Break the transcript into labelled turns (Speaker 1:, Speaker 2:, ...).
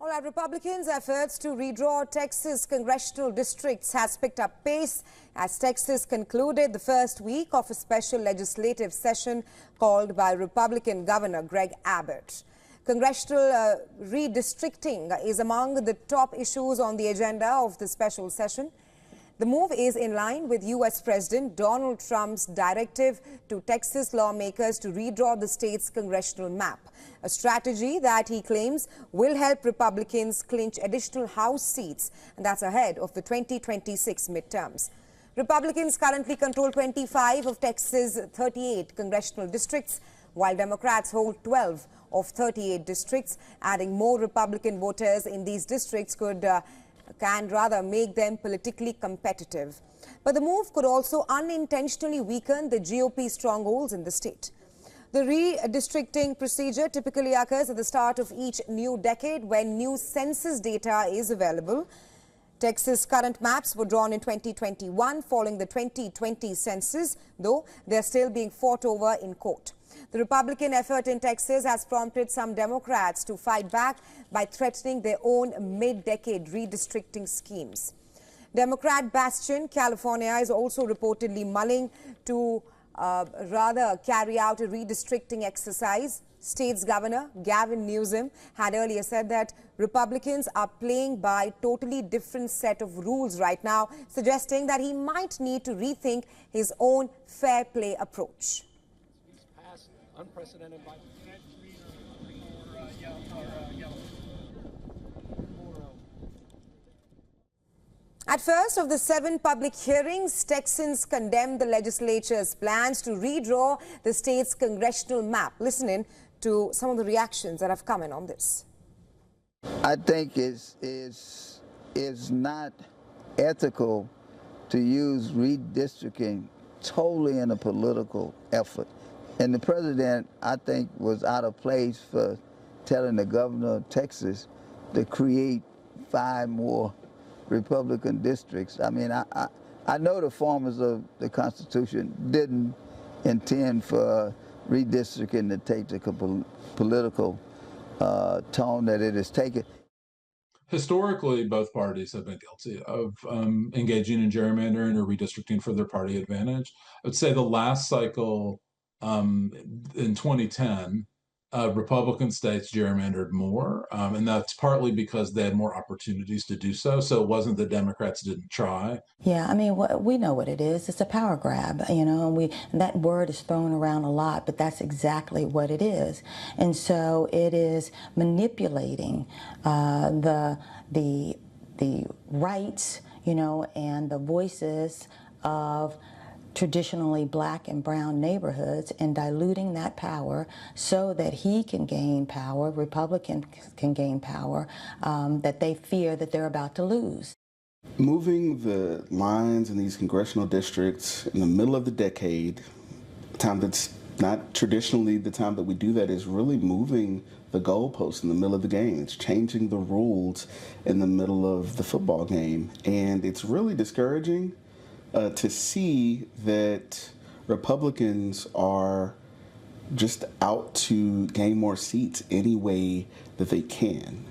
Speaker 1: All right, Republicans' efforts to redraw Texas congressional districts has picked up pace as Texas concluded the first week of a special legislative session called by Republican Governor Greg Abbott. Congressional redistricting is among the top issues on the agenda of the special session. The move is in line with U.S. President Donald Trump's directive to Texas lawmakers to redraw the state's congressional map, a strategy that he claims will help Republicans clinch additional House seats, and that's ahead of the 2026 midterms. Republicans currently control 25 of Texas' 38 congressional districts, while Democrats hold 12 of 38 districts. Adding more Republican voters in these districts can rather make them politically competitive. But the move could also unintentionally weaken the GOP strongholds in the state. The redistricting procedure typically occurs at the start of each new decade when new census data is available. Texas' current maps were drawn in 2021 following the 2020 census, though they're still being fought over in court. The Republican effort in Texas has prompted some Democrats to fight back by threatening their own mid-decade redistricting schemes. Democrat bastion California is also reportedly mulling to rather carry out a redistricting exercise. State's Governor Gavin Newsom had earlier said that Republicans are playing by a totally different set of rules right now, suggesting that he might need to rethink his own fair play approach.
Speaker 2: Unprecedented by
Speaker 1: At first of the 7 public hearings, Texans condemned the legislature's plans to redraw the state's congressional map. Listen in to some of the reactions that have come in on this.
Speaker 3: I think it's not ethical to use redistricting totally in a political effort. And the president, I think, was out of place for telling the governor of Texas to create 5 more Republican districts. I mean, I know the formers of the Constitution didn't intend for redistricting to take the political tone that it has taken.
Speaker 4: Historically, both parties have been guilty of engaging in gerrymandering or redistricting for their party advantage. I would say the last cycle in 2010, Republican states gerrymandered more, and that's partly because they had more opportunities to do so. So it wasn't that Democrats didn't try.
Speaker 5: Yeah, I mean, we know what it is. It's a power grab, you know, and that word is thrown around a lot, but that's exactly what it is. And so it is manipulating the rights, you know, and the voices of traditionally black and brown neighborhoods and diluting that power so that he can gain power, Republicans can gain power, that they fear that they're about to lose.
Speaker 6: Moving the lines in these congressional districts in the middle of the decade, time that's not traditionally the time that we do that, is really moving the goalposts in the middle of the game. It's changing the rules in the middle of the football game, and it's really discouraging to see that Republicans are just out to gain more seats any way that they can.